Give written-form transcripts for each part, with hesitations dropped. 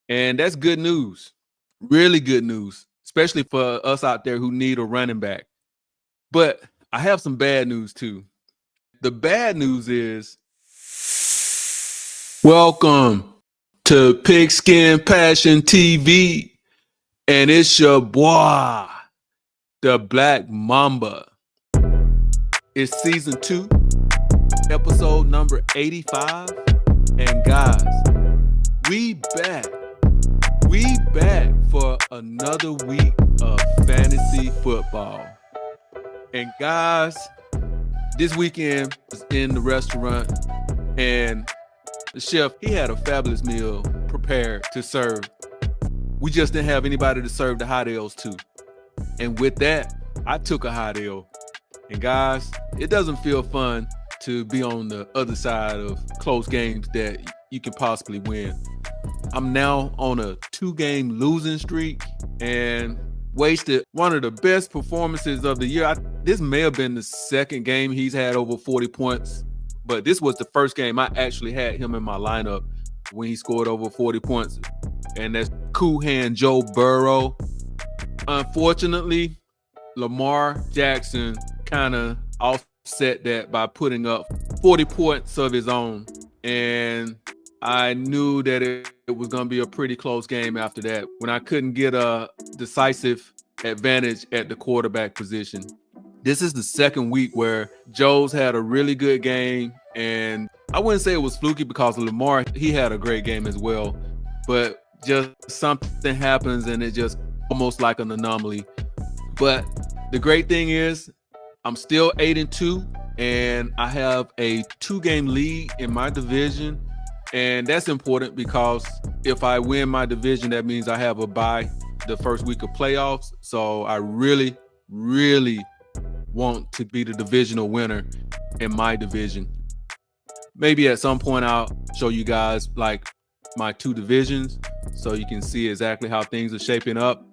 And that's good news. Really good news, especially for us out there who need a running back. But I have some bad news too. The bad news is welcome to Pigskin Passion TV. And it's your boy, the Black Mamba. It's season 2, episode number 85. And guys, we back. We back for another week of fantasy football. And guys, this weekend was in the restaurant and the chef, he had a fabulous meal prepared to serve. We just didn't have anybody to serve the hot L's to. And with that, I took a hot L. And guys, it doesn't feel fun to be on the other side of close games that you can possibly win. I'm now on a 2-game losing streak and wasted one of the best performances of the year. This may have been the second game he's had over 40 points, but this was the first game I actually had him in my lineup when he scored over 40 points. And that's Cool Hand Joe Burrow. Unfortunately, Lamar Jackson kind of offset that by putting up 40 points of his own. And I knew that it was going to be a pretty close game after that when I couldn't get a decisive advantage at the quarterback position. This is the second week where Joe's had a really good game, and I wouldn't say it was fluky because Lamar, he had a great game as well, but just something happens and it's just almost like an anomaly. But the great thing is I'm still 8-2, and I have a 2-game lead in my division. And that's important because if I win my division, that means I have a bye the first week of playoffs. So I really, really want to be the divisional winner in my division. Maybe at some point I'll show you guys like my 2 divisions so you can see exactly how things are shaping up.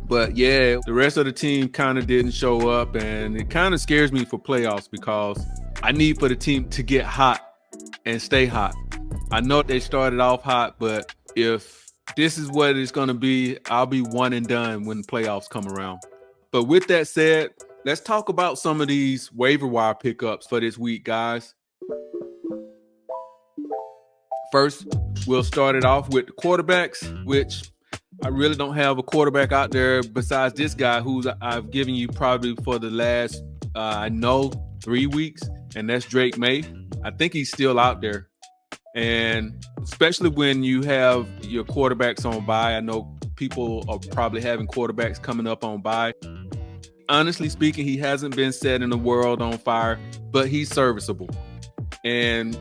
But yeah, the rest of the team kind of didn't show up, and it kind of scares me for playoffs because I need for the team to get hot and stay hot. I know they started off hot, but if this is what it's going to be, I'll be one and done when the playoffs come around. But with that said, let's talk about some of these waiver wire pickups for this week, guys. First, we'll start it off with the quarterbacks, which I really don't have a quarterback out there besides this guy who I've given you probably for the last, 3 weeks, and that's Drake May. I think he's still out there. And especially when you have your quarterbacks on bye, I know people are probably having quarterbacks coming up on bye. Honestly speaking, he hasn't been setting the world on fire, but he's serviceable. And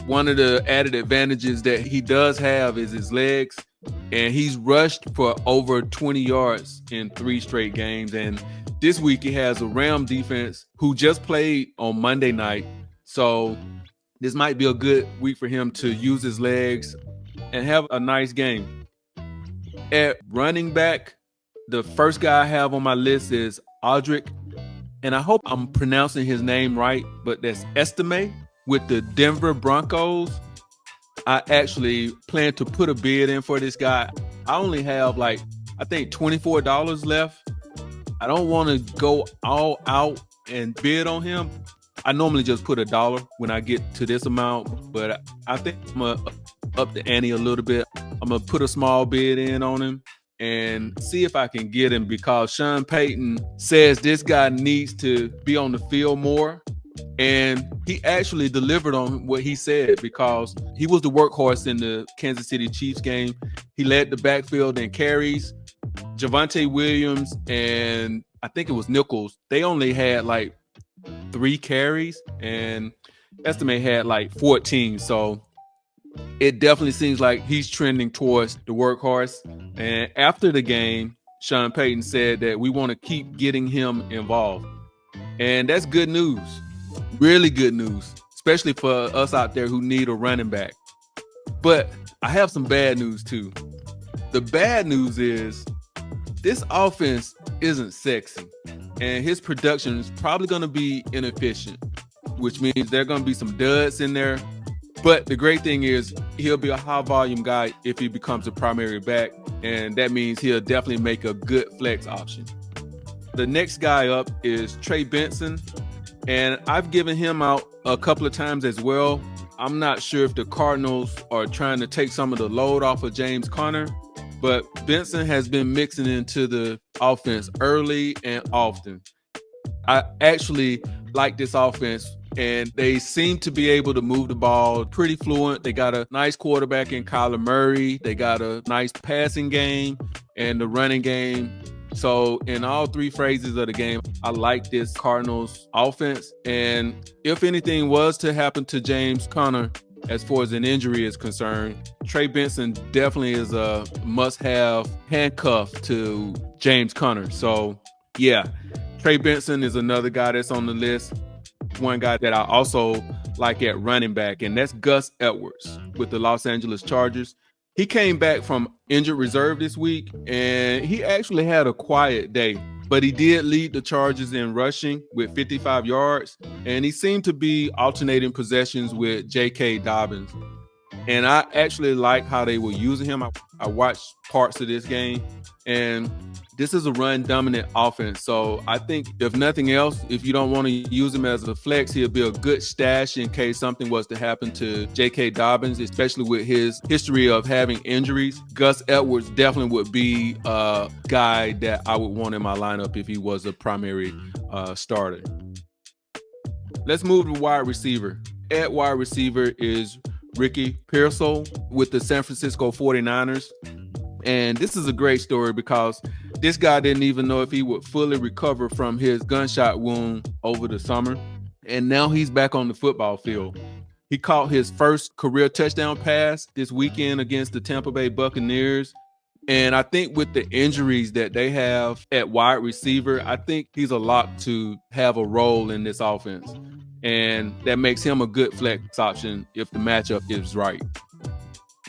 one of the added advantages that he does have is his legs. And he's rushed for over 20 yards in 3 straight games. And this week he has a Ram defense who just played on Monday night. So this might be a good week for him to use his legs and have a nice game. At running back, the first guy I have on my list is Audric. And I hope I'm pronouncing his name right, but that's Estime with the Denver Broncos. I actually plan to put a bid in for this guy. I only have I think $24 left. I don't want to go all out and bid on him. I normally just put $1 when I get to this amount, but I think I'm going to up the ante a little bit. I'm going to put a small bid in on him and see if I can get him because Sean Payton says this guy needs to be on the field more. And he actually delivered on what he said because he was the workhorse in the Kansas City Chiefs game. He led the backfield in carries. Javonte Williams and I think it was Nichols, they only had 3 carries, and Estime had 14. So it definitely seems like he's trending towards the workhorse. And after the game, Sean Payton said that we want to keep getting him involved. And that's good news. Really good news, especially for us out there who need a running back. But I have some bad news too. The bad news is this offense isn't sexy, and his production is probably going to be inefficient, which means there are going to be some duds in there. But the great thing is he'll be a high volume guy if he becomes a primary back, and that means he'll definitely make a good flex option. The next guy up is Trey Benson, and I've given him out a couple of times as well. I'm not sure if the Cardinals are trying to take some of the load off of James Conner, but Benson has been mixing into the offense early and often. I actually like this offense, and they seem to be able to move the ball pretty fluent. They got a nice quarterback in Kyler Murray. They got a nice passing game and the running game. So in all three phases of the game, I like this Cardinals offense. And if anything was to happen to James Conner, as far as an injury is concerned, Trey Benson definitely is a must-have handcuff to James Conner. So yeah, Trey Benson is another guy that's on the list. One guy that I also like at running back, and that's Gus Edwards with the Los Angeles Chargers. He came back from injured reserve this week, and he actually had a quiet day, but he did lead the Chargers in rushing with 55 yards, and he seemed to be alternating possessions with J.K. Dobbins. And I actually like how they were using him. I watched parts of this game, and this is a run-dominant offense. So I think, if nothing else, if you don't want to use him as a flex, he'll be a good stash in case something was to happen to J.K. Dobbins, especially with his history of having injuries. Gus Edwards definitely would be a guy that I would want in my lineup if he was a primary starter. Let's move to wide receiver. At wide receiver is Ricky Pearsall with the San Francisco 49ers. And this is a great story because this guy didn't even know if he would fully recover from his gunshot wound over the summer. And now he's back on the football field. He caught his first career touchdown pass this weekend against the Tampa Bay Buccaneers. And I think with the injuries that they have at wide receiver, I think he's a lock to have a role in this offense. And that makes him a good flex option if the matchup is right.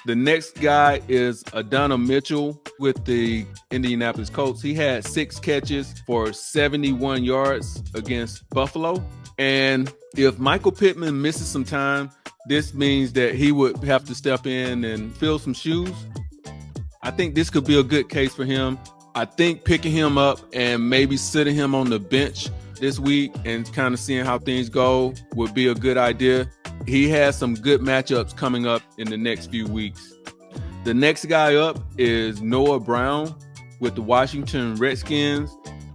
The next guy is Adonai Mitchell with the Indianapolis Colts. He had 6 catches for 71 yards against Buffalo. And if Michael Pittman misses some time, this means that he would have to step in and fill some shoes. I think this could be a good case for him. I think picking him up and maybe sitting him on the bench this week and kind of seeing how things go would be a good idea. He has some good matchups coming up in the next few weeks. The next guy up is Noah Brown with the Washington Redskins,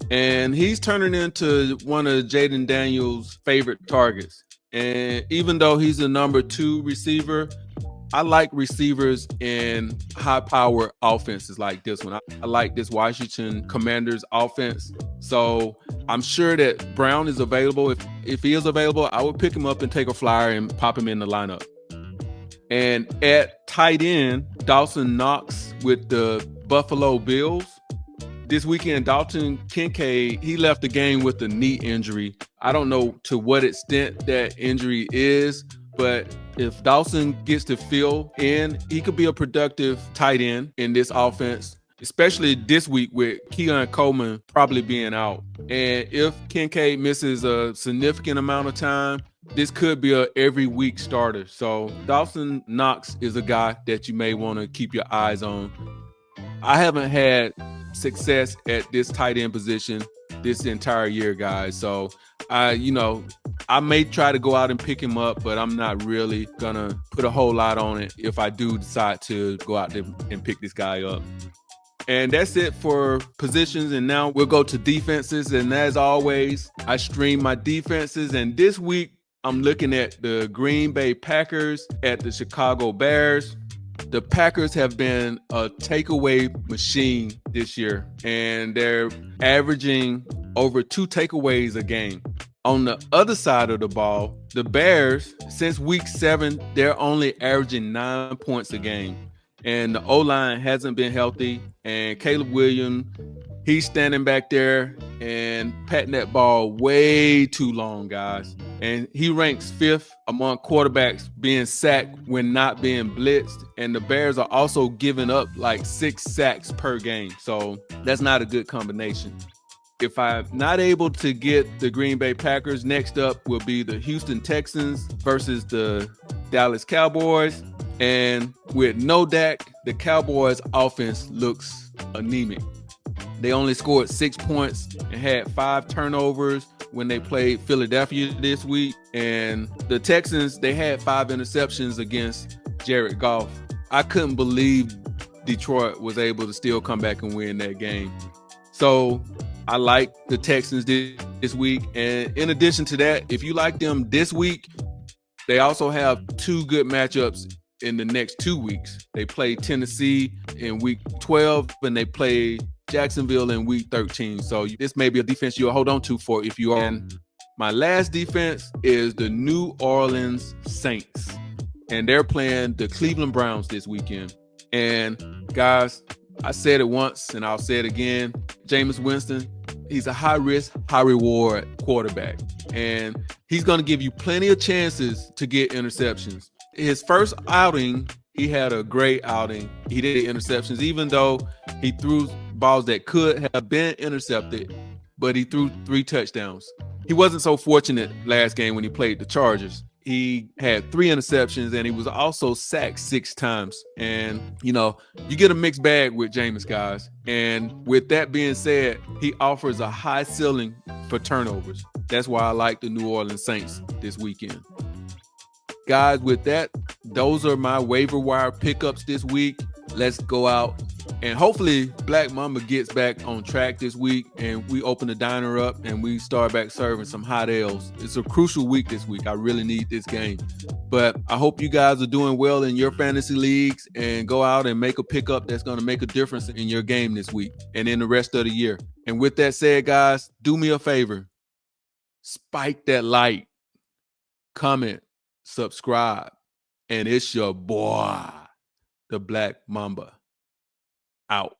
and he's turning into one of Jaden Daniels' favorite targets. And even though he's a number 2 receiver, I like receivers in high-power offenses like this one. I like this Washington Commanders offense. So I'm sure that Brown is available. If he is available, I would pick him up and take a flyer and pop him in the lineup. And at tight end, Dawson Knox with the Buffalo Bills. This weekend, Dalton Kincaid, he left the game with a knee injury. I don't know to what extent that injury is, but if Dawson gets to fill in, he could be a productive tight end in this offense, especially this week with Keon Coleman probably being out. And if Kincaid misses a significant amount of time, this could be a every week starter. So Dawson Knox is a guy that you may want to keep your eyes on. I haven't had success at this tight end position this entire year, guys. So I may try to go out and pick him up, but I'm not really gonna put a whole lot on it if I do decide to go out there and pick this guy up. And that's it for positions. And now we'll go to defenses. And as always, I stream my defenses. And this week, I'm looking at the Green Bay Packers at the Chicago Bears. The Packers have been a takeaway machine this year, and they're averaging over 2 takeaways a game. On the other side of the ball, the Bears, since week 7, they're only averaging 9 points a game. And the O-line hasn't been healthy. And Caleb Williams, he's standing back there and patting that ball way too long, guys. And he ranks 5th among quarterbacks being sacked when not being blitzed. And the Bears are also giving up like 6 sacks per game. So that's not a good combination. If I'm not able to get the Green Bay Packers, next up will be the Houston Texans versus the Dallas Cowboys. And with no Dak, the Cowboys offense looks anemic. They only scored 6 points and had 5 turnovers when they played Philadelphia this week. And the Texans, they had 5 interceptions against Jared Goff. I couldn't believe Detroit was able to still come back and win that game. So I like the Texans this week. And in addition to that, if you like them this week, they also have 2 good matchups in the next 2 weeks. They play Tennessee in week 12 and they play Jacksonville in week 13. So this may be a defense you'll hold on to for if you are. And my last defense is the New Orleans Saints. And they're playing the Cleveland Browns this weekend. And guys, I said it once and I'll say it again. Jameis Winston, he's a high-risk, high-reward quarterback. And he's going to give you plenty of chances to get interceptions. His first outing, he had a great outing. He did interceptions, even though he threw balls that could have been intercepted, but he threw 3 touchdowns. He wasn't so fortunate last game when he played the Chargers. He had 3 interceptions and he was also sacked 6 times. And, you get a mixed bag with Jameis, guys. And with that being said, he offers a high ceiling for turnovers. That's why I like the New Orleans Saints this weekend. Guys, with that, those are my waiver wire pickups this week. Let's go out and hopefully Black Mamba gets back on track this week and we open the diner up and we start back serving some hot ales. It's a crucial week this week. I really need this game. But I hope you guys are doing well in your fantasy leagues and go out and make a pickup that's going to make a difference in your game this week and in the rest of the year. And with that said, guys, do me a favor. Spike that like, comment, subscribe, and it's your boy, the Black Mamba. Out.